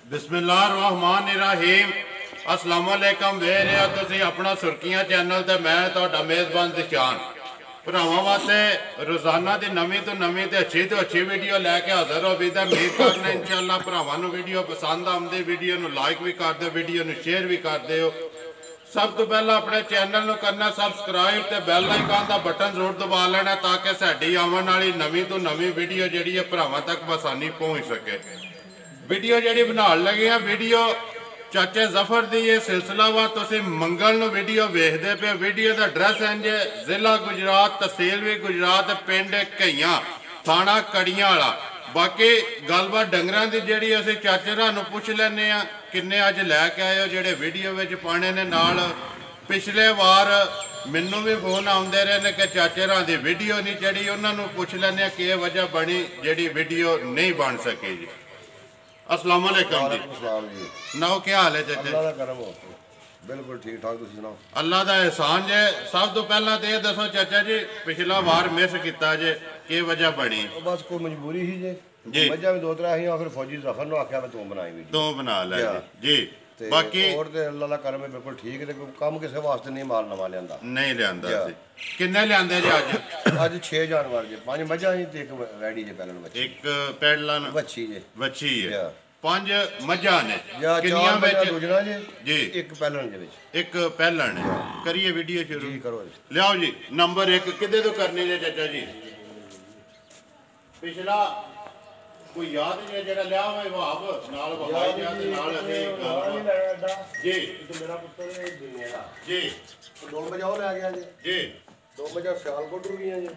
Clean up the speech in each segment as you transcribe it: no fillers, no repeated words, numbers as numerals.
बिस्मिल्लाहिर्रहमानिर्रहीम अस्सलाम वालेकुम वे रहे हो तुसी अपना सुर्खियां चैनल ते मैं तुहाडा मेज़बान दिशान भरावां वास्ते रोज़ाना की नवीं तो नवीं ते अच्छी वीडियो लैके हाज़र हो भी उम्मीद करना इंशाअल्लाह भरावां नूं वीडियो पसंद आउंदी वीडियो नूं लाइक भी कर दो वीडियो नूं शेयर भी कर दिओ। सब तो पहला अपने चैनल नूं करना सबसक्राइब ते बैल आइकन का बटन जरूर दबा लेना ताकि साडी आवन वाली नवीं तो नवीं वीडियो जिहड़ी है भरावां तक आसानी पहुँच सके। वीडियो जी बना लगे हैं वीडियो चाचे जफर की ये सिलसिला वा तुसी मंगल नूं वीडियो वेखदे पे वीडियो का एड्रैस है जे जिला गुजरात तहसील भी गुजरात पिंड कईयां थाना कड़ियां वाला। बाकी गलबात डंगरां दी जिहड़ी असीं चाचे रानू पुछ लैने आ किन्ने अज लैके आए हो जिहड़े वीडियो विच पाने ने नाल। पिछले वार मैनू भी फोन आउंदे रहे ने कि चाचे रां दी वीडियो नहीं चढ़ी उन्होंने पुछ लैने कि वजह बनी जिहड़ी वीडियो नहीं बन सकी जी। अस्सलाम वालेकुम जी। सुनाओ क्या हाल है चाचे? बिल्कुल ठीक ठाक तुसीं सुनाओ। अल्लाह दा एहसान जे। सब तो पहला तो ये दसो चाचा जी पिछला वार मिस किया जे की वजह बनी? बस कोई मजबूरी ही जे जी वजह भी दो त्रै ही फिर फौजी जफर ने आख्या तू बनाई वीडियो तू बना ले जी। बाकी और ते अल्लाह दा करम है बिल्कुल ठीक है काम किसी वास्ते नहीं माल नवा लियांदा नहीं लियांदा सी। किन्ने लियांदे जी अज? अज 6 जानवर जे 5 मझां ही ते एक वैड़ी जे पैलन बच्ची एक पैडलन बच्ची जे बच्ची है 5 मझां ने किन्नियां विच दूजना जे जी एक पैलन जे विच एक पैलन है। करिए वीडियो शुरू जी करो लियाओ जी। नंबर 1 किदे तो करनी जे चाचा जी? पिछला कोई याद नहीं जेड़ा लिया मैं वहाब नाल वहाई जा ते नाल असी जी तो मेरा पुत्र है दिनेरा जी 2 मजा ले गया जी 2 मजा सियालकोट रुकियां जी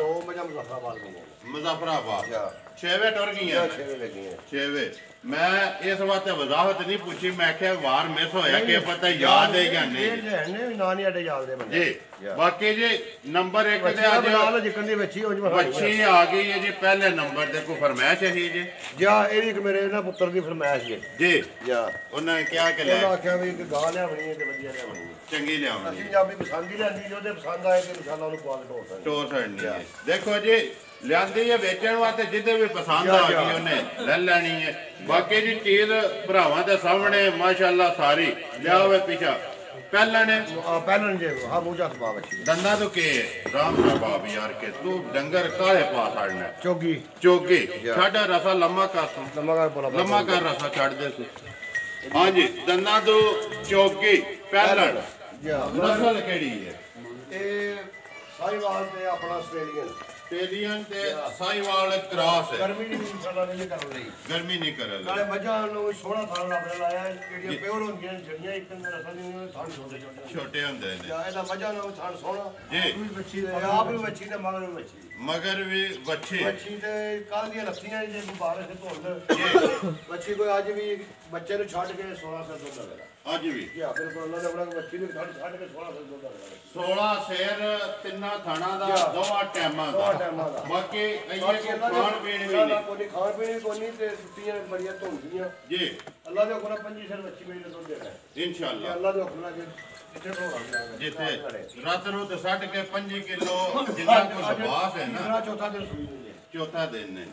2 मजा मुजफ्फराबाद गई मुजफ्फराबाद 6 टुर गई 6 मैं इस वास्ते वजाहत नहीं पूछी मैं क्या वार मिस होया कि पता याद है या नहीं ना नहीं अडे याद दे जी। बाकी जी नंबर 1 ते आज जिकन दी बच्ची हो बच्ची आ गई है जी पहले नंबर ते कोई फरमाइश है जी जा ए भी मेरे ना पुत्र दी फरमाइश है जी जा उन्होंने क्या के ले आख्या भी गा लियावणी है ते वधिया लियावणी चंगी लियावणी ਅਸੀਂ ਪੰਜਾਬੀ ਪਸੰਦ ਹੀ ਲੈਂਦੀ ਜੋ ਤੇ ਪਸੰਦ ਆਏ ਤੇ ਇਨਸ਼ਾਅੱਲਾ ਉਹਨੂੰ ਕੁਆਲ टोर छड़नी है। देखो जी लियांदी है बेचण वास्ते जिदे भी पसंद आ गई उन्हें ले लैनी है। बाकी जी चीज भरावां दे सामने माशाअल्लाह सारी लिया हुए पीछा पहलन जे हां मुझा सबाब अच्छी दंदा तो के राम बाब यार के तू डंगर काहे पा छड़ना चोगी चोगी छड़ रसा लम्मा कर रसा छड़ दे तू। हां जी दंदा तो चोगी पहलन नस्ल केड़ी है? ए साहिवाल ते अपना ऑस्ट्रेलियन ते साहिवाल क्रॉस है। गर्मी नहीं इंशाअल्लाह नहीं कर रही गर्मी नहीं कर रही नाले मजा नु सोना थान आपने लाया जेडी प्योर होंदियां जड़ियां एक दिन रसल नहीं थान छोटे होंदे ने एदा मजा नु थान सोना जी भी बच्ची दे आप भी बच्ची ने मगर भी बच्ची ते कल दी लत्तियां जे मुबारक से धुंद बच्ची कोई आज भी बच्चे नु छड़ के 16 से दूध लगा आज भी क्या बिल्कुल अल्लाह ने अपना बच्ची नु छड़ के 16 से दूध लगा 16 शेर तिन्ना थाना दा दोवा टाइमां दा बाकी अइए को खान पीन भी नहीं कोई खान पीन कोई नहीं ते छुट्टियां बड़ियां धुंदियां जी अल्लाह दे हुक्म 25 शेर बच्ची मेरे दूध देना इंशाअल्लाह अल्लाह दे हुक्म के जिथे रात नु तो 60 के 5 किलो जिन्ना को लबास है ना चौथा दिन है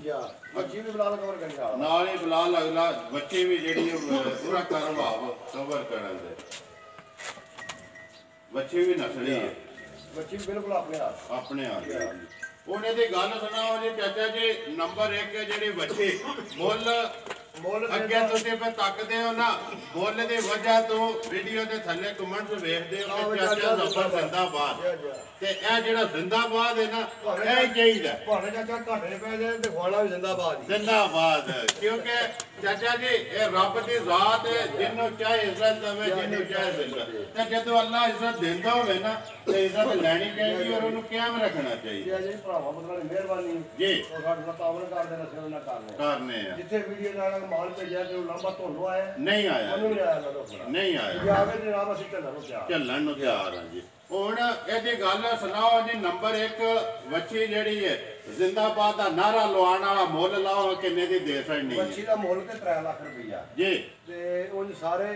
बच्ची भी बिलाल कवर करने वाला नाल ही बिलाल अगला बच्ची भी जेडी पूरा करवाव कवर करन दे बच्ची भी नसली है बच्ची बिल्कुल अपने हाथ ਉਹਨੇ ਦੀ ਗੱਲ ਸੁਣਾਓ ਜੀ ਚਾਚਾ ਜੀ ਨੰਬਰ 1 ਜਿਹੜੀ ਬੱਚੀ ਮੁੱਲ ਅੱਗੇ ਤੁਸੀਂ ਪੇ ਤੱਕਦੇ ਹੋ ਨਾ ਮੁੱਲ ਦੀ ਵਜ੍ਹਾ ਤੋਂ ਵੀਡੀਓ ਦੇ ਥੱਲੇ ਕਮੈਂਟਸ ਵੇਖਦੇ ਹੋ ਕਿ ਚਾਚਾ ਜ਼ਫਰ ਜ਼ਿੰਦਾਬਾਦ ਤੇ ਇਹ ਜਿਹੜਾ ਜ਼ਿੰਦਾਬਾਦ ਹੈ ਨਾ ਇਹ ਚਾਹੀਦਾ ਭਾਵੇਂ ਚਾਚਾ ਘਾਟੇ ਪੈ ਜਾਏ ਤੇ ਖਵਾਣਾ ਵੀ ਜ਼ਿੰਦਾਬਾਦ ਕਿਉਂਕਿ ਚਾਚਾ ਜੀ ਇਹ ਰੱਬ ਦੀ ਜ਼ਾਤ ਹੈ ਜਿਹਨੂੰ ਚਾਹੇ ਇੱਜ਼ਤ ਦੇਵੇ ਜਿਹਨੂੰ ਚਾਹੇ ਜ਼ਿਲਤ ਤੇ ਜਦੋਂ ਅੱਲਾਹ ਇੱਜ਼ਤ ਦਿੰਦਾ ਹੋਵੇ ਨਾ ਤੇ ਇੱਜ਼ਤ ਲੈਣੀ ਚਾਹੀਦੀ ਔਰ ਉਹਨੂੰ ਕਾਇਮ ਰੱਖਣਾ ਚਾਹੀਦਾ ਜੀ ਭਰਾਵਾਂ ਮਤਲਬ ਮਿਹਰਬਾਨੀ ਜੀ ਉਹ ਸਾਡੇ ਨਾਲ ਤਾਵਨ ਕਰਦੇ ਨੇ ਸੇਵਾ ਕਰਨੇ ਆ ਜਿੱਥੇ ਵੀਡੀਓ ਨਾਲ ਮਾਲ ਭੇਜਿਆ ਤੇ ਉਹ ਲੰਬਾ ਤੁਹਾਨੂੰ ਆਇਆ ਨਹੀਂ ਆਇਆ ਉਹਨੂੰ ਨਹੀਂ ਆਇਆ ਨਹੀਂ ਆਇਆ ਜੇ ਆਵੇ ਤੇ ਨਾਮ ਅਸੀਂ ਚੱਲਣ ਨੂੰ ਤਿਆਰ ਹਾਂ ਜੀ। ਹੁਣ ਇਹਦੀ ਗੱਲ ਸੁਣਾਓ ਜੀ ਨੰਬਰ 1 ਵੱਛੀ ਜਿਹੜੀ ਹੈ जिंदाबाद का नारा लवाण वाला मुल लाओ किन्ने दी दे सकनी मच्छी का मुल ते 3 लाख रुपया जी ते उन सारे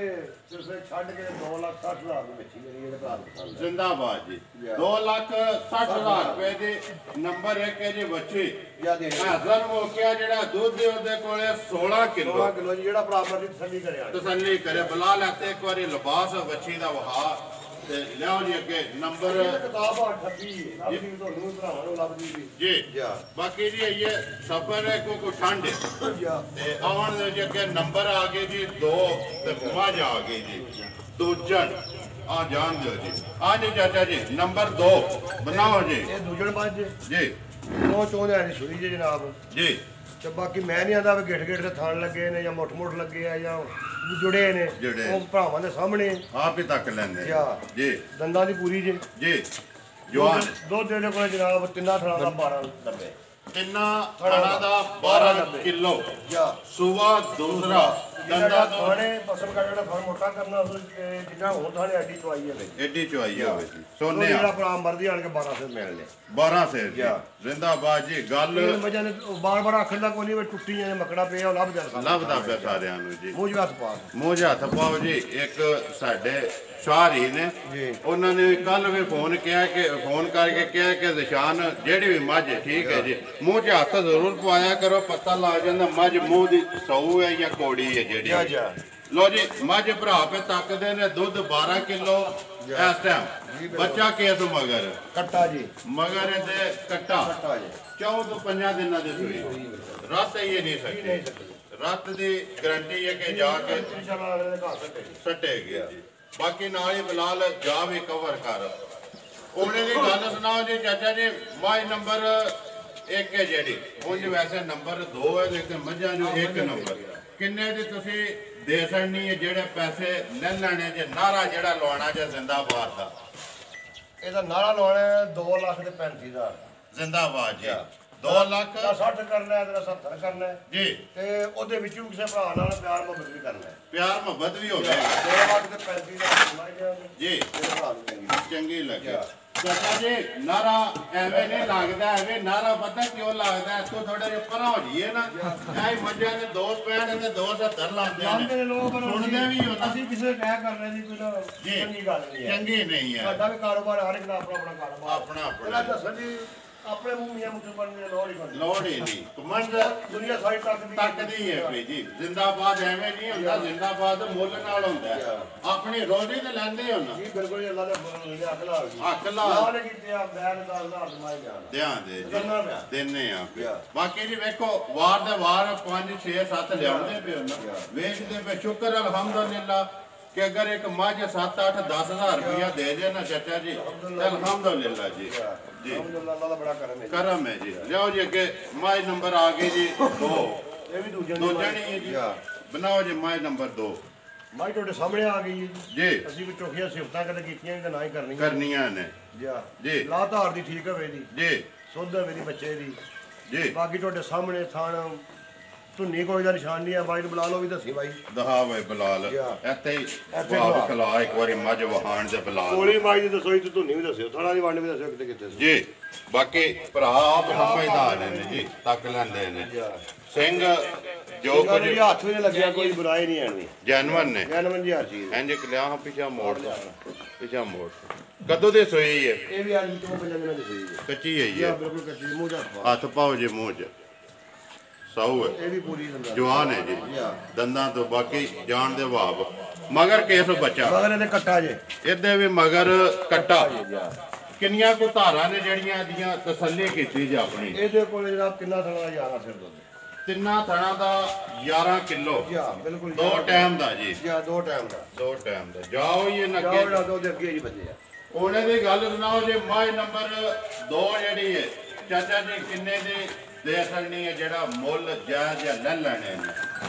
सिर्फ छड़ के 2,60,000 ਦੀ ਮੱਛੀ ਜਿਹੜੀ ਇਹਦੇ ਘਰ ਪਸੰਦ ਹੈ जिंदाबाद जी 2,60,000 रुपए दी नंबर 1 है जी बच्ची या दे हसन मोकिया जेड़ा दूध दे ओदे कोले 16 किलो 16 ਕਿਲੋ ਜਿਹੜਾ ਬਰਾਬਰ ਦੀ ਤਸੱਲੀ ਕਰਿਆ तसल्ली करे बुला लेते एक बारी लिबास बच्ची दा वहा ਤੇ ਲਿਆਓ ਜੀ ਅੱਗੇ ਨੰਬਰ ਕਿਤਾਬ 28 ਲੱਭਦੀ ਤੁਹਾਨੂੰ ਭਰਾਵਾਂ ਨੂੰ ਲੱਭਦੀ ਵੀ ਜੀ ਜਾ ਬਾਕੀ ਜੀ ਇਹ ਸਫਰ ਹੈ ਕੋ ਠੰਡ ਜਾ ਤੇ ਆਉਣ ਦੇ ਜੀ ਅੱਗੇ ਨੰਬਰ ਆ ਗਏ ਜੀ 2 ਤੇ ਮੱਝ ਆ ਗਈ ਜੀ ਦੂਜਣ ਆ ਜਾਣ ਦਿਓ ਜੀ ਆ ਜੀ ਚਾਚਾ ਜੀ ਨੰਬਰ 2 ਬਣਾਓ ਜੀ ਇਹ ਦੂਜਣ ਮੱਝ ਜੀ ਉਹ ਚੋਂ ਲੈਣੀ ਸੂਈ ਜੀ ਜਨਾਬ ਜੀ ਤੇ ਬਾਕੀ ਮੈਂ ਨਹੀਂ ਆਂਦਾ ਵੀ ਗਿੱਠ ਗਿੱਠ ਤੇ ਥਣ ਲੱਗੇ ਨੇ ਜਾਂ ਮੁੱਠ ਮੁੱਠ ਲੱਗੇ ਆ ਜਾਂ ਜੁੜੇ ਨੇ ਉਹ ਭਰਾਵਾਂ ਦੇ ਸਾਹਮਣੇ ਆਪ ਹੀ ਤੱਕ ਲੈਂਦੇ ਜੀ ਦੰਦਾਂ ਦੀ ਪੂਰੀ ਜੀ ਜੀ ਜਵਾਨ ਦੁੱਧ ਦੇ ਕੋਲ ਜਨਾਬ ਤਿੰਨਾਂ ਥਣਾਂ ਦਾ 12 ਡੱਬੇ ਤਿੰਨਾਂ ਥਣਾਂ ਦਾ 12 ਕਿਲੋ ਜਾ ਸੂਆ ਦੂਸਰਾ ਦੰਦਾਂ ਤੋਂ ਥਾਣੇ ਪਸਮ ਕਰ ਜਿਹੜਾ ਫਰ ਮੋਟਾ ਕਰਨਾ ਉਸ ਜਿੰਨਾ ਹੋਰ ਥਾਣੇ ਐਡੀ ਚਵਾਈ ਹੈ ਵਿੱਚ ਐਡੀ ਚਵਾਈ ਹੋਵੇ ਜੀ ਸੋਨੇ ਜਿਹੜਾ ਭਰਾ ਮਰਦੀ ਆਣ ਕੇ 12 ਸੇ ਮਿਲ ਲੈ 12 ਸੇ ਜੀ ਜ਼ਿੰਦਾਬਾਦ ਜੀ ਗੱਲ ਮਜਾਂ ਨੇ ਬਾਰ-ਬਾਰ ਅੱਖਾਂ ਦਾ ਕੋਈ ਨਹੀਂ ਟੁੱਟੀਆਂ ਨੇ ਮਕੜਾ ਪਿਆ ਉਹ ਲੱਭ ਜਾਂਦਾ ਲੱਭਦਾ ਪਿਆ ਸਾਰਿਆਂ ਨੂੰ ਜੀ ਮੂੰਹ ਹੱਥ ਪਾ ਮੂੰਹ ਹੱਥ ਪਾਓ ਜੀ ਇੱਕ ਸਾਡੇ ਸ਼ਾਹਰੀ ਨੇ ਉਹਨਾਂ ਨੇ ਕੱਲ ਵੀ ਫੋਨ ਕਰਕੇ ਕਿਹਾ ਕਿ ਨਿਸ਼ਾਨ ਜਿਹੜੀ ਵੀ ਮੱਝ ਠੀਕ ਹੈ ਜੀ ਮੂੰਹ 'ਚ ਹੱਥ ਜ਼ਰੂਰ ਪਵਾਇਆ ਕਰੋ ਪਤਾ ਲੱਗ ਜਾਂਦਾ ਮੱਝ ਮੂੰਹ ਦੀ ਸਊ ਹੈ ਜਾਂ ਕੋੜੀ ਹੈ ਜਿਹੜੀ ਲੋ ਜੀ ਮੱਝ ਭਰਾ ਪੇ ਤੱਕਦੇ ਨੇ ਦੁੱਧ 12 ਕਿਲੋ ਇਸ ਟਾਈਮ ਬੱਚਾ ਕੇਸ ਮਗਰ ਕੱਟਾ ਜੀ ਮਗਰ ਤੇ ਕੱਟਾ ਜੀ 14 ਤੋਂ 5 ਦਿਨਾਂ ਦੀ ਸੂਈ ਰਾਤ ਇਹ ਨਹੀਂ ਸਕਦੀ ਰਾਤ ਦੀ ਗਰੰਟੀ ਹੈ ਕਿ ਜਾ ਕੇ ਸੱਟੇ ਗਿਆ ਬਾਕੀ ਨਾਲ ਹੀ ਬਿਲਾਲ ਜਾ ਵੀ ਕਵਰ ਕਰ ਉਹਨੇ ਦੀ ਗੱਲ ਸੁਣਾਓ ਜੀ ਚਾਚਾ ਜੀ ਮਾਈ ਨੰਬਰ 1 ਹੈ ਜਿਹੜੀ ਉਂਝ ਵੈਸੇ ਨੰਬਰ 2 ਹੈ ਲੇਕਿਨ ਮੱਝਾਂ ਨੂੰ 1 ਨੰਬਰ ਕਿੰਨੇ ਦੀ ਤੁਸੀਂ ਦੇ ਸਕਣੀ ਹੈ ਜਿਹੜੇ ਪੈਸੇ ਲੈ ਲੈਣੇ ਜੇ ਨਾਰਾ ਜਿਹੜਾ ਲਵਾਉਣਾ ਜੇ ਜ਼ਿੰਦਾਬਾਦ ਦਾ ਇਹਦਾ ਨਾਰਾ ਲਵਾਉਣਾ 2,35,000 ਜ਼ਿੰਦਾਬਾਦ ਜੀ 2 ਲੱਖ ਦਾ 60 ਕਰਨਾ ਹੈ ਤੇਰਾ 70 ਕਰਨਾ ਹੈ ਜੀ ਤੇ ਉਹਦੇ ਵਿੱਚੋਂ ਕਿਸੇ ਭਰਾ ਨਾਲ ਪਿਆਰ ਮੁਹੱਬਤ ਵੀ ਕਰਨਾ ਹੈ ਪਿਆਰ ਮੁਹੱਬਤ ਵੀ ਹੋ ਜਾਏਗਾ 2,35,000 ਜੀ ਤੇਰੇ ਭਰਾ ਨੂੰ ਚੰਗੀ ਚੰਗੀ ਲੱਗੇ ਚਾਚਾ ਜੀ ਨਾਰਾ ਐਵੇਂ ਨਹੀਂ ਲੱਗਦਾ ਐਵੇਂ ਨਾਰਾ ਪਤਾ ਕਿਉਂ ਲੱਗਦਾ ਇੱਥੋਂ ਥੋੜੇ ਜਿਹਾ ਪਰਾਂ ਹੋ ਜਾਈਏ ਨਾ ਐ ਮੱਝਾਂ ਦੇ 265 ਤੇ 270 ਲਾਉਂਦੇ ਨੇ ਲੋਕ ਸੁਣਦੇ ਵੀ ਹੋ ਅਸੀਂ ਕਿਸੇ ਕਹਿ ਕਰ ਰਹੇ ਨਹੀਂ ਕੋਈ ਚੰਗੀ ਗੱਲ ਨਹੀਂ ਹੈ ਚੰਗੀ ਨਹੀਂ ਹੈ ਸਾਡਾ ਵੀ ਕਾਰੋਬਾਰ ਹਰ ਇੱਕ ਦਾ ਆਪਣਾ ਆਪਣਾ ਕਾਰੋਬਾਰ ਆਪਣਾ ਇਹਦਾ ਦੱਸੋ ਜੀ ਆਪਣੇ ਮੂੰਹ ਮੀਆਂ ਮੁੱਠ ਬਣਨ ਦੀ ਲੋੜ ਹੀ ਨਹੀਂ ਕਮੰਡ ਦੁਨੀਆ ਸਾਰੀ ਤੱਕਦੀ ਹੈ ਭਈ ਜੀ ਜ਼ਿੰਦਾਬਾਦ ਐਵੇਂ ਨਹੀਂ ਹੁੰਦਾ ਜ਼ਿੰਦਾਬਾਦ ਮੁੱਲ ਨਾਲ ਹੁੰਦਾ ਆਪਣੀ ਰੋਟੀ ਤੇ ਲੈਂਦੇ ਹੋ ਨਾ ਜੀ ਬਿਲਕੁਲ ਅੱਲਾ ਦੇ ਫਜ਼ਲ ਨਾਲ ਅਕਲ ਆ ਗਈ ਅਕਲ ਨਾਲ ਕੀਤੇ ਆ ਬੈਨ ਦਾ ਹਜ਼ਾਰ ਮਾਈ ਜਾਨ ਧਿਆਨ ਦੇ ਜੀ ਦਿੰਨੇ ਆ ਬਾਕੀ ਜੀ ਵੇਖੋ ਵਾਰ ਦੇ ਵਾਰ 5 6 7 ਲਿਆਉਂਦੇ ਪਏ ਨਾ ਵੇਚਦੇ ਪਏ ਸ਼ੁਕਰ ਅਲਹਮਦੁਲਿਲਾ कि अगर एक मझ 7 8 10 हज़ार रुपया दे दे ना चाचा जी अल्हम्दुलिल्लाह जी जी अल्लाह बड़ा करम है जी लियाओ जी अगे मझ नंबर आ गए जी 2 ये भी दूजे नहीं है जी बनाओ जी मझ नंबर 2 मझ ਤੁਹਾਡੇ ਸਾਹਮਣੇ ਆ ਗਈ जी ਅਸੀਂ ਵੀ ਟੋਖੀਆਂ ਸਿਫਤਾਂ ਕਦੇ ਕੀਤੀਆਂ ਕਿ ਨਾ ਹੀ ਕਰਨੀਆਂ ਨੇ ਜੀ ਲਾ ਧਾਰ ਦੀ ਠੀਕ ਹੋਵੇ ਜੀ ਸੁੱਧ ਹੋਵੇ ਦੀ ਬੱਚੇ ਦੀ ਜੀ ਬਾਕੀ ਤੁਹਾਡੇ ਸਾਹਮਣੇ ਥਾਣ ਧੁੰਨੀ ਕੋਈ ਦਾ ਨਿਸ਼ਾਨ ਨਹੀਂ ਆ ਬਾਈ ਨੂੰ ਬੁਲਾ ਲਓ ਵੀ ਦੱਸੀ ਬਾਈ ਦਹਾ ਵੇ ਬਲਾਲ ਇੱਥੇ ਹੀ ਵਾਹ ਖਲਾ ਇੱਕ ਵਾਰੀ ਮੱਝ ਵਹਾਣ ਦੇ ਬਲਾਲ ਕੋਲੀ ਮਾਈ ਦੀ ਦੱਸੋ ਤੇ ਧੁੰਨੀ ਵੀ ਦੱਸਿਓ ਥਾਣਾ ਦੀ ਵੰਡ ਵੀ ਦੱਸਿਓ ਕਿਤੇ ਕਿਤੇ ਜੀ ਬਾਕੀ ਭਰਾ ਆਪ ਸਮਝਦਾਰ ਨੇ ਜੀ ਤੱਕ ਲੈਂਦੇ ਨੇ ਸਿੰਘ ਜੋ ਕੁਝ ਹੱਥ ਵੀ ਨਹੀਂ ਲੱਗਿਆ ਕੋਈ ਬੁਰਾਈ ਨਹੀਂ ਆਣੀ ਜੈਨਵਨ ਨੇ ਜੈਨਵਨ ਜੀ ਹਰ ਚੀਜ਼ ਇੰਜ ਕਲਿਆ ਹਾਂ ਪਿਛਾ ਮੋੜ ਕਦੋਂ ਦੇ ਸੋਈ ਹੈ ਇਹ ਵੀ ਅੱਜ ਤੋਂ 5 ਦਿਨਾਂ ਦੀ ਸੋਈ ਹੈ ਕੱਚੀ ਹੈ ਬਿਲਕੁਲ ਕੱਚੀ ਮੂੰਹ ਜਾ ਹੱਥ ਪਾਓ ਜੇ ਮੂੰਹ 'ਚ ਸਾਊ ਹੈ ਇਹ ਵੀ ਪੂਰੀ ਦੰਦਾਂ ਜਵਾਨ ਹੈ ਜੀ ਦੰਦਾਂ ਤੋਂ ਬਾਕੀ ਜਾਣ ਦੇ ਭਾਵ ਮਗਰ ਕੇਸ ਬੱਚਾ ਮਗਰ ਇਹਦੇ ਕੱਟਾ ਜੇ ਇਹਦੇ ਵੀ ਮਗਰ ਕੱਟਾ ਕਿੰਨੀਆਂ ਕੋ ਧਾਰਾਂ ਨੇ ਜਿਹੜੀਆਂ ਦੀਆਂ ਤਸੱਲੀ ਕੀਤੀ ਜੀ ਆਪਣੀ ਇਹਦੇ ਕੋਲ ਜਨਾਬ ਕਿੰਨਾ ਥਣਾ ਦਾ 11 ਸਿਰ ਦੁੱਧ ਤਿੰਨਾਂ ਥਣਾ ਦਾ 11 ਕਿਲੋ ਬਿਲਕੁਲ 2 ਟਾਈਮ ਦਾ ਜੀ 2 ਟਾਈਮ ਦਾ ਜਾਓ ਇਹ ਨਾ ਜਾਓ ਜਿਹੜਾ ਦੁੱਧ ਅੱਗੇ ਜੀ ਬੱਜੇ ਆ ਉਹਨੇ ਦੀ ਗੱਲ ਸੁਣਾਓ ਜੀ ਮਾਈ ਨੰਬਰ 2 ਜਿਹੜੀ ਹੈ ਚਾਚਾ ਜੀ ਕਿੰਨੇ ਦੀ ਦੇ ਸਕਣੀ ਹੈ ਜਿਹੜਾ ਮੁੱਲ ਜਾਇਜ਼ ਜਾਂ ਲੈ ਲੈਣੇ ਨੇ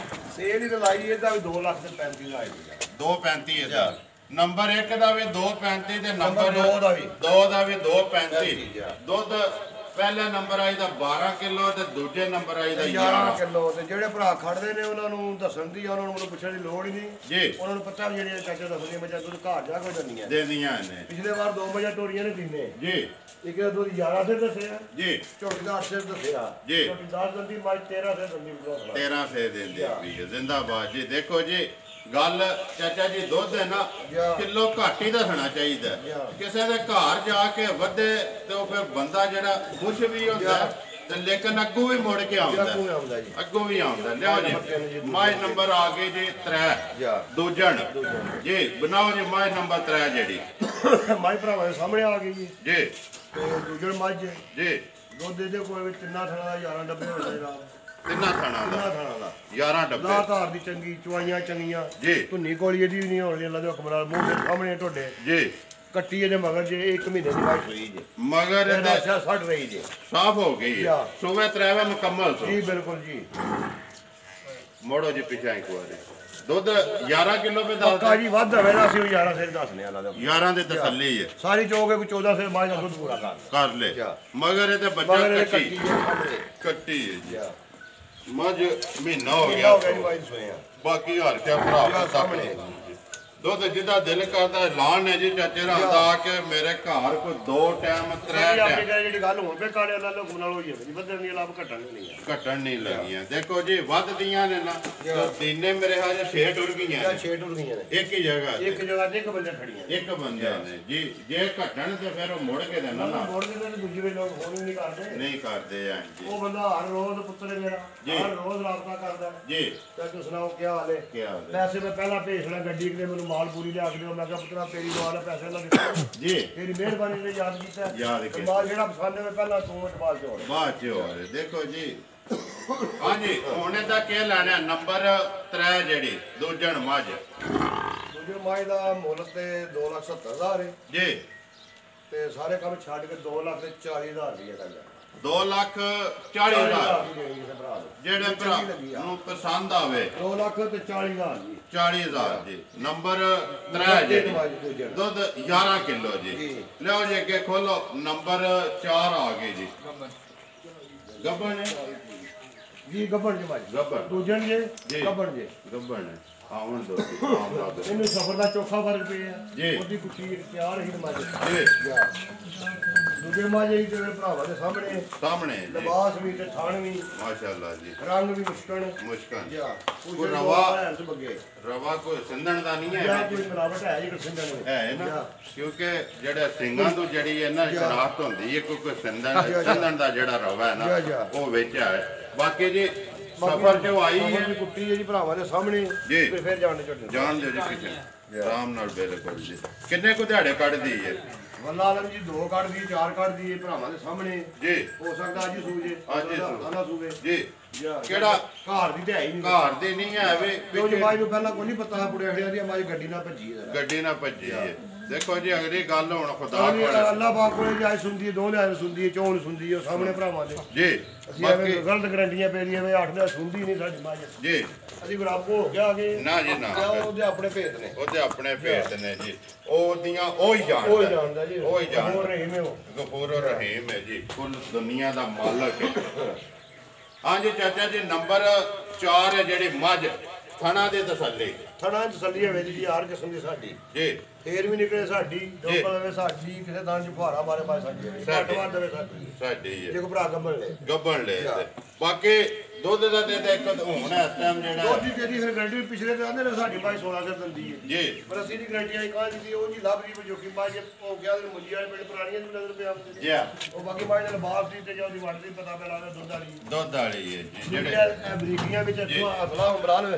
ਸੇਲ ਹੀ ਲਾਈ ਇਹਦਾ ਵੀ 2,35,000 ਆਏਗਾ 2,35,000 ਨੰਬਰ 1 ਦਾ ਵੀ 2,35 ਤੇ ਨੰਬਰ 2 ਦਾ ਵੀ 2 ਦਾ ਵੀ 2,35 ਦੁੱਧ ਪਹਿਲੇ ਨੰਬਰ ਆਈ ਦਾ 12 ਕਿਲੋ ਤੇ ਦੂਜੇ ਨੰਬਰ ਆਈ ਦਾ 11 ਕਿਲੋ। ਤੇ ਜਿਹੜੇ ਭਰਾ ਖੜਦੇ ਨੇ ਉਹਨਾਂ ਨੂੰ ਦੱਸਣ ਦੀ, ਉਹਨਾਂ ਨੂੰ ਪੁੱਛਣ ਦੀ ਲੋੜ ਹੀ ਨਹੀਂ ਜੀ। ਉਹਨਾਂ ਨੂੰ ਪਤਾ ਵੀ ਜਿਹੜੀਆਂ ਚਾਚਾ ਦੱਸਦੀਆਂ ਮੈਂ ਦੁੱਧ ਘਰ ਜਾ ਕੇ ਦਿੰਦੀਆਂ ਦੇਦੀਆਂ ਨੇ। ਪਿਛਲੇ ਵਾਰ 2 ਵਜੇ ਟੋਰੀਆਂ ਨੇ ਦਿੰਦੇ ਜੀ। ਇੱਕ ਦਾ ਦੁੱਧ 11 ਸੇ ਦੱਸਿਆ ਜੀ। ਝੋਟੀ ਦਾ 8 ਸੇ ਦੱਸਿਆ ਜੀ। ਝੋਟੀ 10 ਦਿੰਦੀ ਮੱਝ 13 ਸੇ ਦਿੰਦੀ 13 ਸੇ ਦਿੰਦੇ ਵੀ ਜ਼ਿੰਦਾਬਾਦ ਜੀ। ਦੇਖੋ ਜੀ ਗੱਲ ਚਾਚਾ ਜੀ ਦੁੱਧ ਹੈ ਨਾ ਕਿਲੋ ਘੱਟ ਹੀ ਦੱਸਣਾ ਚਾਹੀਦਾ। ਕਿਸੇ ਦੇ ਘਰ ਜਾ ਕੇ ਵਧੇ ਤੇ ਉਹ ਫਿਰ ਬੰਦਾ ਜਿਹੜਾ ਖੁਸ਼ ਵੀ ਹੁੰਦਾ ਤੇ ਲੇਕਿਨ ਅੱਗੋਂ ਵੀ ਮੁੜ ਕੇ ਆਉਂਦਾ ਜੀ, ਅੱਗੋਂ ਵੀ ਆਉਂਦਾ। ਲਿਆਓ ਜੀ ਮਾਝ ਨੰਬਰ ਆ ਗਏ ਜੀ 3 ਦੂਜਣ ਜੀ। ਬਣਾਓ ਜੀ ਮਾਝ ਨੰਬਰ 3 ਜਿਹੜੀ ਮਾਝ ਭਰਾਵਾਂ ਦੇ ਸਾਹਮਣੇ ਆ ਗਈ ਜੀ। ਜੀ ਤੇ ਦੂਜਣ ਮੱਝ ਜੀ ਦੁੱਧ ਦੇ ਕੋਲ ਤਿੰਨਾਂ ਥਣਾ ਦਾ 11 ਡੱਬੇ ਹੋ ਗਏ ਰਾਤ। ਤਿੰਨਾਂ ਥਾਣਾ ਦਾ 11 ਡੱਬੇ। ਲਾ ਘਰ ਦੀ ਚੰਗੀ ਚੁਆਈਆਂ ਚੰਗੀਆਂ ਜੀ। ਧੁੰਨੀ ਕੋਲੀ ਇਹਦੀ ਵੀ ਨਹੀਂ ਹੋਣੀ। ਅੱਲਾ ਦੇ ਹੁਕਮ ਨਾਲ ਮੂੰਹ ਦੇ ਸਾਹਮਣੇ ਢੋਡੇ ਜੀ। ਕੱਟੀ ਇਹਦੇ ਮਗਰ ਜੇ 1 ਮਹੀਨੇ ਦੀ ਵਾਈਟ ਹੋਈ ਜੇ ਮਗਰ ਇਹਦੇ ਅੱਛਾ ਛੱਡ ਰਹੀ ਜੇ ਸਾਫ ਹੋ ਗਈ ਹੈ। ਸੁਬਹ 3 ਮੁਕੰਮਲ ਜੀ ਬਿਲਕੁਲ ਜੀ। ਮੋੜੋ ਜੀ ਪਿਛਾ ਇੱਕ ਵਾਰੀ ਦੁੱਧ 11 ਕਿਲੋ ਪੇ ਪੱਕਾ ਜੀ ਵੱਧ ਹੋਵੇ ਨਾ ਅਸੀਂ 11 ਸਿਰ ਦੱਸਨੇ ਅੱਲਾ ਦੇ 11 ਦੇ ਤਸੱਲੀ ਹੈ। ਸਾਰੀ ਚੋਕੇ ਕੋਈ 14 ਸਿਰ ਬਾਅਦ ਦੁੱਧ ਪੂਰਾ ਕਰ ਲੈ। ਮਗਰ ਇਹਦੇ ਬੱਚਾ ਕੱਟੀ ਕੱਟੀ ਹੈ ਜੀ। ਮੱਝ ਮਹੀਨਾ ਹੋ ਗਿਆ ਬਾਕੀ ਹਾਰ ਕੇ ਭਰਾ ਸਾਹਮਣੇ ਦੁੱਧ ਜਿੱਦਾਂ ਦਿਲ ਕਰਦਾ ਐਲਾਨ ਹੈ ਜੀ ਚਾਚੇ ਰਾਂ ਦਾ ਕਿ ਮੇਰੇ ਘਰ ਕੋਈ 2 ਟਾਈਮ 3 ਟਾਈਮ ਜਿਹੜੀ ਗੱਲ ਹੁਣ ਤੇ ਕਾਲੇ ਅੱਲਾ ਲੋਕ ਨਾਲ ਹੋਈ ਜਾਂਦੀ ਵਧਣ ਦੀ ਲਾਭ ਘਟਣ ਨਹੀਂ ਹੈ। ਘਟਣ ਨਹੀਂ ਲੱਗੀਆਂ। ਦੇਖੋ ਜੀ ਵੱਧਦੀਆਂ ਨੇ ਨਾ ਦਿਨੇ ਮੇਰੇ ਹਾਲੇ 6 ਟੁਰ ਗਈਆਂ 6 ਟੁਰ ਗਈਆਂ ਨੇ ਇੱਕ ਹੀ ਜਗ੍ਹਾ ਇੱਕ ਜਗ੍ਹਾ ਤੇ ਇੱਕ ਬੰਦੇ ਖੜੀਆਂ ਇੱਕ ਬੰਦੇ ਨੇ ਜੀ। ਜੇ ਘਟਣ ਤੇ ਫਿਰ ਉਹ ਮੁੜ ਕੇ ਦੇਣਾ ਨਾ ਮੁੜ ਕੇ ਤੇ ਦੂਜੇ ਵੇ ਲੋਕ ਹੋਰ ਵੀ ਨਹੀਂ ਕਰਦੇ ਨਹੀਂ ਕਰਦੇ ਆਂ ਜੀ। ਉਹ ਬੰਦਾ ਹਰ ਰੋਜ਼ ਪੁੱਤਰ ਮੇਰਾ ਹਰ ਰੋਜ਼ ਰਾਬਤਾ ਕਰਦਾ ਜੀ। ਤੇ ਤੁਸੀਂ ਸੁਣਾਓ ਕੀ ਹਾਲ ਹੈ? ਕੀ ਹਾਲ ਹੈ? ਪੈਸੇ ਮੈਂ ਪਹਿਲਾਂ ਭੇਜਣਾ ਗੱਡੀ ਕਿਤੇ ਮੈਨੂੰ ਮਾਲ ਪੂਰੀ ਲਿਆ ਕੇ ਦਿਓ। ਮੈਂ ਕਿਹਾ ਪੁੱਤਰਾ ਤੇਰੀ ਦੁਆ ਨਾਲ ਪੈਸੇ ਲਾ ਦਿੱਤੇ ਜੀ। ਤੇਰੀ ਮਿਹਰਬਾਨੀ ਨੇ ਯਾਦ ਕੀਤਾ। ਯਾਦ ਕੀਤਾ। ਮਾਲ ਜਿਹੜਾ ਪਸੰਦ ਹੈ ਪਹਿਲਾਂ ਤੂੰ ਬਾਅਦ ਚ ਹੋਰ ਬਾਅਦ ਚ ਹੋਰ। ਦੇਖੋ ਜੀ ਹਾਂਜੀ ਹੁਣ ਦਾ ਕੀ ਲੈਣਾ ਨੰਬਰ 3 ਜਿਹੜੀ ਦੂਜਣ ਮੱਝ ਦੂਜੇ ਮਾਝ ਦਾ ਮੁੱਲ ਤੇ 2,70,000 ਹੈ ਜੀ। ਤੇ ਸਾਰੇ ਕੰਮ ਛੱਡ ਕੇ 2,40,000 ਦੀ ਗੱਲ ਹੈ। 2,40,000 ਜਿਹੜੇ ਭਰਾ ਨੂੰ ਪਸੰਦ ਆਵੇ 2,40,000 ਜੀ 40,000 ਜੀ। ਨੰਬਰ 3 ਜੀ ਦੁੱਧ 11 ਕਿਲੋ ਜੀ। ਲਿਓ ਜੀ ਅੱਗੇ ਖੋਲੋ ਨੰਬਰ 4 ਆ ਗਏ ਜੀ। ਗੱਬਣ ਨੇ ਜੀ ਗੱਬਣ ਜੀ ਮਾਝ ਗੱਬਣ ਦੂਜਣ ਜੇ ਗੱਬਣ ਜੇ ਗੱਬਣ ਨੇ ਆਉਣ ਦੋ ਇਹਨੂੰ ਸਫਰ ਦਾ ਚੋਖਾ ਫਰਕ ਪਿਆ ਜੀ। ਉਹਦੀ ਕੁੱਤੀ ਤਿਆਰ ਹੀ ਮਾਝ ਜੀ। ਦੂਜੇ ਮਾਝ ਜੀ ਤੇ ਭਰਾਵਾਂ ਦੇ ਸਾਹਮਣੇ ਲਿਬਾਸ ਵੀ ਤੇ ਥਾਣ ਵੀ ਮਾਸ਼ਾਅੱਲਾ ਜੀ। ਰੰਗ ਵੀ ਮੁਸ਼ਕਣ ਕੋਈ ਰਵਾ ਕੋਈ ਸਿੰਧਣ ਦਾ ਨਹੀਂ ਹੈ। ਕੋਈ ਮਿਲਾਵਟ ਹੈ ਜੀ ਸਿੰਧਣ ਹੈ ਨਾ ਕਿਉਂਕਿ ਜਿਹੜੇ ਸਿੰਘਾਂ ਤੋਂ ਜਿਹੜੀ ਇਹਨਾਂ ਦੀ ਸ਼ਨਾਖਤ ਹੁੰਦੀ ਹੈ ਕੋਈ ਸਿੰਧਣ ਦਾ ਜਿਹੜਾ ਰਵਾ ਹੈ ਨਾ ਉਹ ਵਿੱਚ ਹੈ। ਬਾਕੀ ਜੀ ਸਫਰ ਚ ਆਈ ਹੈ ਕੁੱਤੀ ਹੈ ਜੀ ਭਰਾਵਾਂ ਦੇ ਸਾਹਮਣੇ ਜੀ। ਫਿਰ ਜਾਣ ਦਿਓ ਜੀ ਕਿਸੇ ਆਰਾਮ ਨਾਲ ਬਿਲਕੁਲ ਜੀ। ਕਿੰਨੇ ਕੁ ਦਿਹਾੜੇ ਕੱਢਦੀ ਹੈ? ਵੱਲਾ ਆਲਮ ਜੀ 2 ਕੱਢਦੀ 4 ਕੱਢਦੀ ਭਰਾਵਾਂ ਦੇ ਸਾਹਮਣੇ ਜੀ। ਹੋ ਸਕਦਾ ਅੱਜ ਸੂਜੇ ਅੱਜ ਆਲਾ ਸੂਵੇ ਜੀ। ਕਿਹੜਾ ਘਰ ਦੀ ਤੇ ਹੈ ਹੀ ਨਹੀਂ। ਘਰ ਦੀ ਨਹੀਂ ਹੈ ਵੇ ਕਿਉਂਕਿ ਮਾਈ ਨੂੰ ਪਹਿਲਾਂ ਕੋਈ ਨਹੀਂ ਪਤਾ ਪੁੜਿਆ ਖੜਿਆ ਦੀ ਮਾਈ ਗੱਡੀ ਨਾਲ ਭੱਜੀ ਹੈ। ਗੱਡੀ ਨਾਲ ਭੱਜੀ ਹੈ। ਦੇਖੋ ਜੀ ਅਗਲੀ ਗੱਲ ਹੁਣ ਖੁਦਾ ਕੋਲ ਅੱਲਾਹ ਪਾਕ ਕੋਲੇ ਜਾਇ ਸੁਣਦੀ ਹੈ 2 ਲਿਆ ਸੁਣਦੀ ਹੈ 4 ਸੁਣਦੀ ਹੈ ਸਾਹਮਣੇ ਭਰਾਵਾਂ ਦੇ ਜੀ। ਅਸੀਂ ਐਵੇਂ ਗਲਤ ਗਰੰਟੀਆਂ ਪੈ ਰਹੀਆਂ ਵੇ 8 ਲਿਆ ਸੁਣਦੀ ਨਹੀਂ ਸਾਡੀ ਮਾਈ ਜੀ। ਅਸੀਂ ਗੁਲਾਬ ਹੋ ਗਿਆ ਕਿ ਨਾ ਜੀ ਨਾ ਉਹਦੇ ਆਪਣੇ ਭੇਤ ਨੇ ਉਹਦੇ ਆਪਣੇ ਭੇਤ ਨੇ ਜੀ। ਉਹਦੀਆਂ ਉਹ ਹੀ ਜਾਣਦਾ ਜੀ ਉਹ ਹੀ ਜਾਣਦਾ। ਹੋਰ ਰਹੀਮ ਹੈ ਉਹ ਗਫੂਰ ਰਹੀਮ ਹੈ ਜੀ। ਕੁੱਲ ਦੁਨੀਆ ਦਾ ਮਾਲਕ ਹੈ। ਹਾਂਜੀ ਚਾਚਾ ਜੀ ਨੰਬਰ 4 ਹੈ ਜਿਹੜੀ ਮੱਝ ਥਣਾ ਦੇ ਤਸੱਲੀ ਥਣਾ ਤਸੱਲੀ ਹੈ ਜੀ ਹਰ ਕਿਸਮ ਦੀ ਸਾਡੀ ਜੀ। ਫੇਰ ਵੀ ਨਿਕਲੇ ਸਾਡੀ ਡੋਪਾ ਦੇਵੇ ਸਾਡੀ ਕਿਸੇ ਥਾਂ 'ਚ ਫੁਹਾਰਾ ਮਾਰੇ ਮਾਰੇ ਸਾਡੀ ਘੱਟ ਵੱਧ ਦੇਵੇ ਸਾਡੀ ਹੈ। ਜੇ ਕੋ ਭਰਾ ਗੱਬਣ ਲੈ ਗੱਬਣ ਲੈ ਬਾਕੀ ਦੁੱਧ ਦਾ ਤੇ ਇੱਕ ਹੁਣ ਇਸ ਟਾਈਮ ਜਿਹੜਾ ਦੁੱਧ ਦੀ ਜਿਹੜੀ ਫਿਰ ਗਰੰਟੀ ਪਿਛਲੇ ਤੇ ਆਂਦੇ ਨੇ ਸਾਡੀ ਬਾਈ 16 ਸੇ ਦਿੰਦੀ ਹੈ ਜੀ। ਪਰ ਅਸੀਂ ਦੀ ਗਰੰਟੀ ਆਈ ਕਾਹ ਦੀ ਉਹ ਜੀ ਲੱਭ ਦੀ ਜੋਗੀ ਬਾਈ ਜੇ ਹੋ ਗਿਆ ਤੇ ਮੁੰਜੀ ਵਾਲੇ ਪਿੰਡ ਪੁਰਾਣੀਆਂ ਦੀ ਨਜ਼ਰ ਪਿਆ ਆਉਂਦੇ ਜੀ। ਉਹ ਬਾਕੀ ਬਾਈ ਦੇ ਬਾਪ ਦੀ ਤੇ ਜੋ ਦੀ ਵੜਦੀ ਪਤਾ ਪੈ ਲੱਗਦਾ ਦੁੱਧ ਵਾਲੀ ਹੈ ਜੀ। ਜਿਹੜੇ ਅਮਰੀਕੀਆਂ ਵਿੱਚ ਇੱਥੋਂ ਅਸਲਾ ਉਮਰਾਨ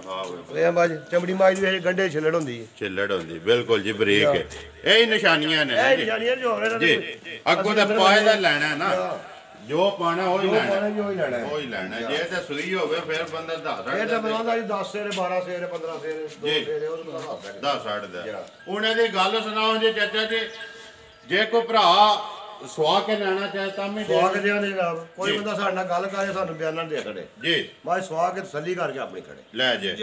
ਹਾਂ ਵੇ ਬਾਜ ਚਮੜੀ ਮਾਜ ਦੀ ਗੰਡੇ ਛਿੱਲੜ ਹੁੰਦੀ ਹੈ। ਛਿੱਲੜ ਹੁੰਦੀ ਬਿਲਕੁਲ ਜੀ ਬਰੀਕ ਹੈ। ਇਹ ਹੀ ਨਿਸ਼ਾਨੀਆਂ ਨੇ ਇਹ ਨਿਸ਼ਾਨੀਆਂ ਜੋ ਹੋ ਜੀ। ਅੱਗੋਂ ਤਾਂ ਪਾਏ ਦਾ ਲੈਣਾ ਨਾ ਜੋ ਪਾਣਾ ਉਹ ਹੀ ਲੈਣਾ ਉਹ ਹੀ ਲੈਣਾ। ਜੇ ਤੇ ਸੂਈ ਹੋਵੇ ਫਿਰ ਬੰਦਾ ਦੱਸ ਇਹ ਤਾਂ ਬਣਾਉਂਦਾ ਜੀ 10 ਸੇਰੇ 12 ਸੇਰੇ 15 ਸੇਰੇ 2 ਸੇਰੇ ਉਹ ਤਾਂ ਦੱਸ ਸਕਦਾ। ਉਹਨਾਂ ਦੀ ਗੱਲ ਸੁਣਾਓ ਜੀ ਚਾਚਾ ਜੀ। ਜੇ ਕੋਈ ਭਰਾ ਸਵਾ ਕੇ ਲੈਣਾ ਚਾਹੇ ਤਾਂ ਵੀ ਸਵਾ ਕੇ ਦੇਣ ਜਨਾਬ ਕੋਈ ਬੰਦਾ ਸਾਡੇ ਨਾਲ ਗੱਲ ਕਰੇ ਸਾਨੂੰ ਬਿਆਨਾਂ ਦੇ ਖੜੇ ਜੀ। ਮੈਂ ਸਵਾ ਕੇ ਤਸੱਲੀ ਕਰਕੇ ਆਪਣੀ ਖੜੇ ਲੈ ਜੇ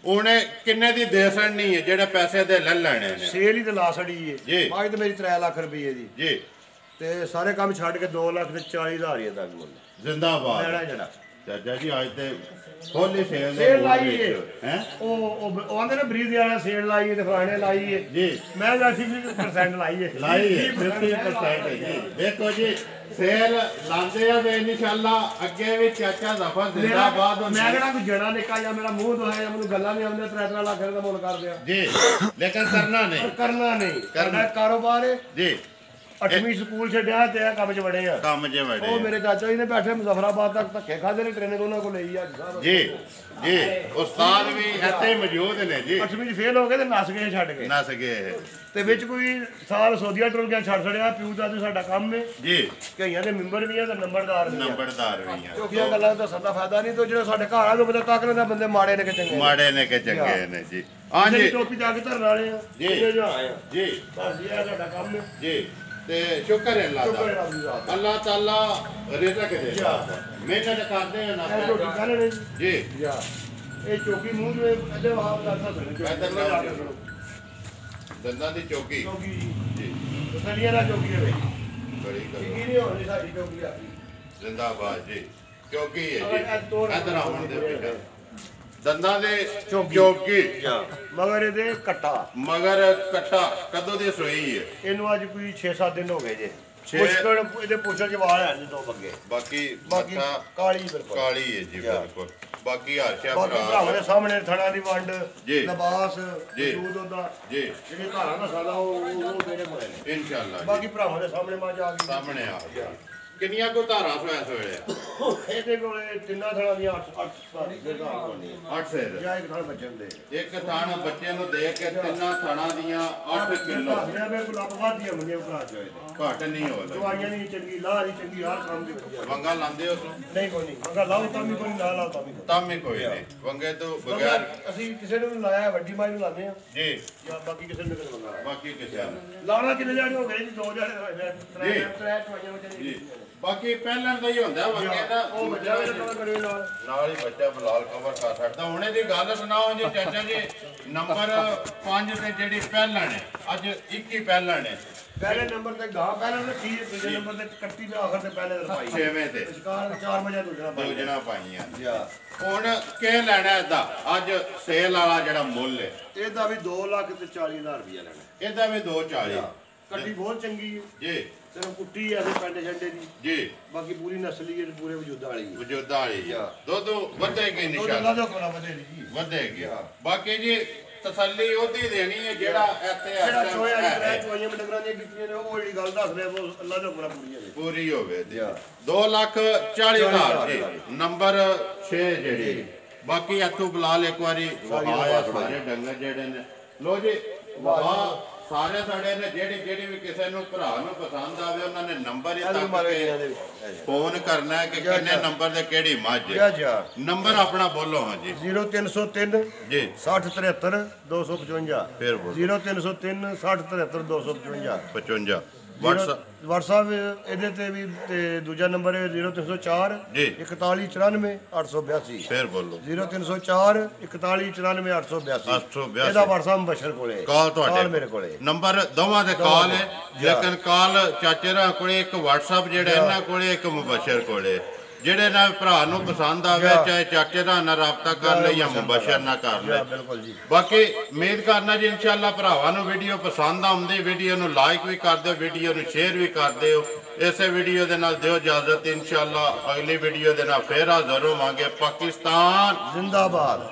ਉਹਨੇ ਕਿੰਨੇ ਦੀ ਦੇ ਸੜਨੀ ਹੈ ਜਿਹੜੇ ਪੈਸੇ ਦੇ ਲੈ ਲੈਣੇ ਨੇ। ਸੇਲ ਹੀ ਤੇ ਲਾ ਛੜੀ ਜੀ। ਹੈ ਮਾਜ ਤੇ ਮੇਰੀ 3 ਲੱਖ ਰੁਪਏ ਦੀ ਜੀ। ਤੇ ਸਾਰੇ ਕੰਮ ਛੱਡ ਕੇ 2,40,000 ਹੀ ਤੱਕ ਮੁੱਲ ਜ਼ਿੰਦਾਬਾਦ ਲੈਣਾ ਜਿਹੜਾ ਚਾਚਾ ਜੀ ਅੱਜ ਤੇ ਖੋਲੀ ਸੇਲ ਲਾਈ ਹੈ ਉਹ ਆਂਦੇ ਨੇ ਬਰੀਦ ਵਾਲਾ ਸੇਲ ਲਾਈ ਤੇ ਫਲਾਣੇ ਲਾਈ ਹੈ ਜੀ ਮੈਂ ਤਾਂ 50% ਲਾਈ ਹੈ 50% ਹੈ ਜੀ ਦੇਖੋ ਜੀ ਸੇਲ ਲਾਉਂਦੇ ਆ ਵੇ ਇਨਸ਼ਾਅੱਲਾ ਅੱਗੇ ਵੀ ਚਾਚਾ ਜ਼ਫਰ ਜ਼ਿੰਦਾਬਾਦ ਮੈਂ ਕਿਹੜਾ ਕੋਈ ਜਣਾ ਨਿਕਾ ਜਾਂ ਮੇਰਾ ਮੂੰਹ ਦੁਹਾਇਆ ਮੈਨੂੰ ਗੱਲਾਂ ਨਹੀਂ ਆਉਂਦੀਆਂ 3 ਲੱਖ ਦਾ ਮੁੱਲ ਕਰ ਦਿਆ ਜੀ ਲੇਕਿਨ ਕਰਨਾ ਨਹੀਂ ਕਰਨਾ ਕਾਰੋਬਾਰ ਹੈ ਜੀ 8ਵੀਂ ਸਕੂਲ ਛੱਡਿਆ ਤੇ ਇਹ ਕੰਮ 'ਚ ਵੜੇ ਆ ਕੰਮ 'ਚ ਵੜੇ ਉਹ ਮੇਰੇ ਚਾਚਾ ਜੀ ਨੇ ਬੈਠੇ ਮੁਜ਼ਫਰਾਬਾਦ ਤੱਕ ਧੱਕੇ ਖਾਦੇ ਨੇ ਟ੍ਰੇਨਿੰਗ ਉਹਨਾਂ ਕੋਲ ਲਈ ਅੱਜ ਸਾਹਿਬ ਜੀ ਉਸਤਾਦ ਵੀ ਇੱਥੇ ਮੌਜੂਦ ਨੇ ਜੀ 8ਵੀਂ 'ਚ ਫੇਲ ਹੋ ਗਏ ਤੇ ਨਸ ਗਏ ਛੱਡ ਕੇ ਨਸ ਗਏ ਤੇ ਵਿੱਚ ਕੋਈ ਸਾਲ ਸੋਧੀਆ ਟੁਰ ਗਿਆ ਛੱਡ ਛੜਿਆ ਪਿਊ ਦਾ ਤੇ ਸਾਡਾ ਕੰਮ ਹੈ ਜੀ ਕਈਆਂ ਦੇ ਮੈਂਬਰ ਵੀ ਆ ਤੇ ਨੰਬਰਦਾਰ ਵੀ ਆ ਚੋਕੀਆਂ ਗੱਲਾਂ ਦਾ ਸਦਾ ਫਾਇਦਾ ਨਹੀਂ ਤੇ ਜਿਹੜਾ ਸਾਡੇ ਘਰ ਆ ਉਹ ਬੰਦਾ ਤਾਕਤ ਦਾ ਬੰਦੇ ਮਾੜੇ ਨੇ ਕਿ ਚੰਗੇ ਨੇ ਜੀ ਹਾਂਜੀ ਟੋਪੀ ਜਾ ਕੇ ਧਰਨ ਵਾਲੇ ਆ ਜੀ ਜੋ ਆਏ ਆ ਜੀ ਬਸ ਇਹ ਸਾਡਾ ਕੰਮ ਹੈ ਜੀ ਤੇ ਸ਼ੁਕਰ ਹੈ ਅੱਲਾਹ ਦਾ ਅੱਲਾਹ ਤਾਲਾ ਰਿਜ਼ਕ ਦੇ ਮਿਹਨਤ ਕਰਦੇ ਆ ਨਾ ਰੋਟੀ ਖਾਣੇ ਨੇ ਜੀ ਇਹ ਚੋਕੀ ਮੂੰਹ ਦੇ ਅੱਡੇ ਵਾਹ ਕਰਦਾ ਸੁਣੋ ਦੰਦਾਂ ਦੀ ਚੌਕੀ ਚੋਕੀ ਜੀ ਤਸਲੀਆਂ ਦਾ ਚੋਕੀ ਹੈ ਬੜੀ ਗੱਲ ਕੀ ਨਹੀਂ ਹੋਣੀ ਸਾਡੀ ਚੋਕੀ ਆ ਜ਼ਿੰਦਾਬਾਦ ਜੀ ਚੌਕੀ ਹੈ ਜੀ ਤੋੜ ਇਧਰ ਆਉਣ ਦੇ ਬੇਟਾ ਦੰਦਾਂ ਦੇ ਚੌਕੀ ਮਗਰ ਇਹਦੇ ਕੱਟਾ ਮਗਰ ਕੱਟਾ ਕਦੋਂ ਦੀ ਸੋਈ ਹੈ ਇਹਨੂੰ ਅੱਜ ਕੋਈ 6-7 ਦਿਨ ਹੋ ਗਏ ਜੇ ਮੁਸ਼ਕਲ ਇਹਦੇ ਪੁੱਛਣ ਚ ਵਾਲ ਹੈ ਦੋ ਬੱਗੇ ਬਾਕੀ ਮੱਥਾ ਕਾਲੀ ਬਿਲਕੁਲ ਕਾਲੀ ਹੈ ਜੀ ਬਿਲਕੁਲ ਬਾਕੀ ਹਾਰਸ਼ਾ ਭਰਾਵਾਂ ਦੇ ਸਾਹਮਣੇ ਥਣਾ ਦੀ ਵੰਡ ਜੀ ਲਿਬਾਸ ਜੀ ਦੂਧ ਉਹਦਾ ਜੀ ਜਿਹੜੇ ਘਰਾਂ ਦਾ ਸਾਦਾ ਉਹ ਮੇਰੇ ਕੋਲ ਨੇ ਇਨਸ਼ਾਅੱਲਾ ਬਾਕੀ ਭਰਾਵਾਂ ਦੇ ਸਾਹਮਣੇ ਮਾਂ ਜਾ ਗਈ ਸਾਹਮਣੇ ਆ ਗਿਆ ਕਿੰਨੀਆਂ ਕੋ ਧਾਰਾਂ ਸੋਇਆ ਸੋਇਆ ਇਹਦੇ ਕੋਲੇ ਤਿੰਨਾਂ ਥਣਾ ਦੀਆਂ 8 8 ਸੇਰ ਜਾਂ ਇੱਕ ਥਣ ਬੱਚਨ ਦੇ ਇੱਕ ਥਾਣ ਬੱਚੇ ਨੂੰ ਦੇ ਕੇ ਤਿੰਨਾਂ ਥਾਣਾਂ ਦੀਆਂ 8 ਕਿਲੋ ਮੈਂ ਮੇਰੇ ਕੋਲ ਆਪਵਾਦੀਆਂ ਮੁੰਡੇ ਭਰਾ ਚੋਏ ਘਟ ਨਹੀਂ ਹੋ ਦਵਾਈਆਂ ਨਹੀਂ ਚੰਗੀ ਲਾਹ ਨਹੀਂ ਚੰਗੀ ਹਰ ਕੰਮ ਦੀ ਵਧੀਆ ਵੰਗਾ ਲਾਉਂਦੇ ਹੋ ਨਹੀਂ ਕੋਈ ਨਹੀਂ ਵੰਗਾ ਲਾਓ ਤਾਂ ਵੀ ਕੋਈ ਨਾ ਲਾਓ ਤਾਂ ਵੀ ਤਾਂ ਵੀ ਕੋਈ ਨਹੀਂ ਵੰਗੇ ਤੋਂ ਬਗੈਰ ਅਸੀਂ ਕਿਸੇ ਨੂੰ ਨੀ ਲਾਇਆ ਵੱਡੀ ਮਾਈ ਨੂੰ ਲਾਉਂਦੇ ਆ ਜੀ ਜਾਂ ਬਾਕੀ ਕਿਸੇ ਨੂੰ ਕਿਤੇ ਵੰਗਾ ਬਾਕੀ ਕਿਸੇ ਨੂੰ ਲਾਉਣਾ ਕਿੰਨੇ ਜਾਣੇ ਹੋ ਗਏ ਜੀ 2 ਜਾਣੇ ਹੋਏ ਨੇ ਤਰੇ ਦਵਾਈਆਂ ਵਿੱਚ ਜੀ ਬਾਕੀ ਪਹਿਲਾਂ ਦਾ ਹੀ ਹੁੰਦਾ ਵੰਗੇ ਦਾ ਉਹ ਬੱਚਾ ਮੇਰੇ ਨਾਲ ਕਰੇ ਨਾਲ ਹੀ ਬੱਚਾ ਬਲਾਲ ਕਵਰ ਕਰ ਛੱਡਦਾ ਹੁਣੇ ਦੀ ਗੱਲ ਸੁਣਾਓ ਜੀ ਚਾਚਾ ਜੀ ਨੰਬਰ 5 ਤੇ ਜਿਹੜੀ ਪਹਿਲਾਂ ਨੇ ਅੱਜ 21 ਪਹਿਲਾਂ ਨੇ ਪਹਿਲੇ ਨੰਬਰ ਤੇ ਗਾਂ ਪਹਿਲਾਂ ਨੇ ਠੀਕ ਦੂਜੇ ਨੰਬਰ ਤੇ ਕੱਟੀ ਤੇ ਆਖਰ ਤੇ ਪਹਿਲੇ ਰੁਪਾਈ 6ਵੇਂ ਤੇ ਵਿਚਕਾਰ 4 ਵਜੇ ਦੂਜਣਾ ਪਾਈਆਂ ਜਾ ਹੁਣ ਕੀ ਲੈਣਾ ਇਹਦਾ ਅੱਜ ਸੇਲ ਵਾਲਾ ਜਿਹੜਾ ਮੁੱਲ ਹੈ ਇਹਦਾ ਵੀ 2,40,000 ਰੁਪਇਆ ਲੈਣਾ ਇਹਦਾ ਵੀ 240 ਕੱਟੀ ਬਹੁਤ ਚੰਗੀ ਹੈ ਜੀ ਸਿਰਫ ਕੁੱਟੀ ਹੈ ਤੇ ਪੈਂਡੇ ਛੱਡੇ ਦੀ ਜੀ ਬਾਕੀ ਪੂਰੀ ਨਸਲੀ ਹੈ ਪੂਰੇ ਵਜੂਦ ਵਾਲੀ ਹੈ ਵਜੂਦਾਂ ਵਾਲੀ ਦੁੱਧ ਵਧੇਗੀ ਉਹ ਨਿਸ਼ਾਨ ਅੱਲਾ ਦਾ ਕੋਲਾ ਵਧੇ ਜੀ ਵਧੇਗੀ ਬਾਕੀ ਜੀ ਤਸੱਲੀ ਉਹਦੀ ਦੇਣੀ ਹੈ ਜਿਹੜਾ ਇੱਥੇ ਜਿਹੜਾ ਚੋਇਆ ਜਿਹੜਾ ਚੋਈਆਂ ਮਟਕਰਾਂ ਦੀਆਂ ਕੀਤੀਆਂ ਨੇ ਉਹ ਜਿਹੜੀ ਗੱਲ ਦੱਸ ਰਿਹਾ ਉਹ ਅੱਲਾ ਦਾ ਕੋਲਾ ਪੂਰੀ ਹੈ ਪੂਰੀ ਹੋਵੇ 2,40,000 ਜੀ ਨੰਬਰ 6 ਜਿਹੜੀ ਬਾਕੀ ਇੱਥੋਂ ਬਲਾਲ ਇੱਕ ਵਾਰੀ ਵਹਾਇਆ ਸਾਰੇ ਡੰਗਰ ਜਿਹੜੇ ਨੇ ਲੋ ਜੀ ਵਾਹ ਸਾਰੇ ਸਾਡੇ ਨੇ ਜਿਹੜੀ ਵੀ ਕਿਸੇ ਨੂੰ ਭਰਾ ਨੂੰ ਪਸੰਦ ਆਵੇ ਉਹਨਾਂ ਨੇ ਨੰਬਰ ਹੀ ਤੱਕ ਕੇ ਫੋਨ ਕਰਨਾ ਹੈ ਕਿ ਕਿੰਨੇ ਨੰਬਰ ਤੇ ਕਿਹੜੀ ਮੱਝ ਨੰਬਰ ਆਪਣਾ ਬੋਲੋ ਹਾਂ ਜੀ 0303 ਜੀ 6073 255 ਫਿਰ ਬੋਲੋ 0303 6073 255 55 WhatsApp ਇਹਦੇ ਤੇ ਵੀ ਤੇ ਦੂਜਾ ਨੰਬਰ ਹੈ 0304 ਜੀ 4194 882 ਫਿਰ ਬੋਲੋ 0304 4194 882 ਇਹਦਾ WhatsApp ਬਸ਼ਰ ਕੋਲੇ ਕਾਲ ਤੁਹਾਡੇ ਮੇਰੇ ਕੋਲੇ ਨੰਬਰ ਦੋਵਾਂ ਦੇ ਕਾਲ ਹੈ ਲੇਕਿਨ ਕਾਲ ਚਾਚੇ ਰਾਂ ਕੋਲੇ ਇੱਕ WhatsApp ਜਿਹੜਾ ਇਹਨਾਂ ਕੋਲੇ ਇੱਕ ਮੁਬਸ਼ਰ ਕੋਲੇ ਜਿਹੜੇ ਨਾ ਭਰਾ ਨੂੰ ਪਸੰਦ ਆਵੇ ਚਾਹੇ ਚਾਚੇ ਦਾ ਨਾਲ ਰਾਬਤਾ ਕਰ ਲੈ ਜਾਂ ਮੁਬਸ਼ਰ ਨਾ ਕਰ ਲੈ ਬਿਲਕੁਲ ਜੀ ਬਾਕੀ ਉਮੀਦ ਕਰਨਾ ਜੀ ਇਨਸ਼ਾਅੱਲਾ ਭਰਾਵਾਂ ਨੂੰ ਵੀਡੀਓ ਪਸੰਦ ਆਉਂਦੀ ਵੀਡੀਓ ਨੂੰ ਲਾਈਕ ਵੀ ਕਰ ਦਿਓ ਵੀਡੀਓ ਨੂੰ ਸ਼ੇਅਰ ਵੀ ਕਰ ਦਿਓ ਇਸੇ ਵੀਡੀਓ ਦੇ ਨਾਲ ਦਿਓ ਇਜਾਜ਼ਤ ਇਨਸ਼ਾਅੱਲਾ ਅਗਲੀ ਵੀਡੀਓ ਦੇ ਨਾਲ ਫੇਰ ਹਾਜ਼ਰ ਹੋਵਾਂਗੇ ਪਾਕਿਸਤਾਨ ਜ਼ਿੰਦਾਬਾਦ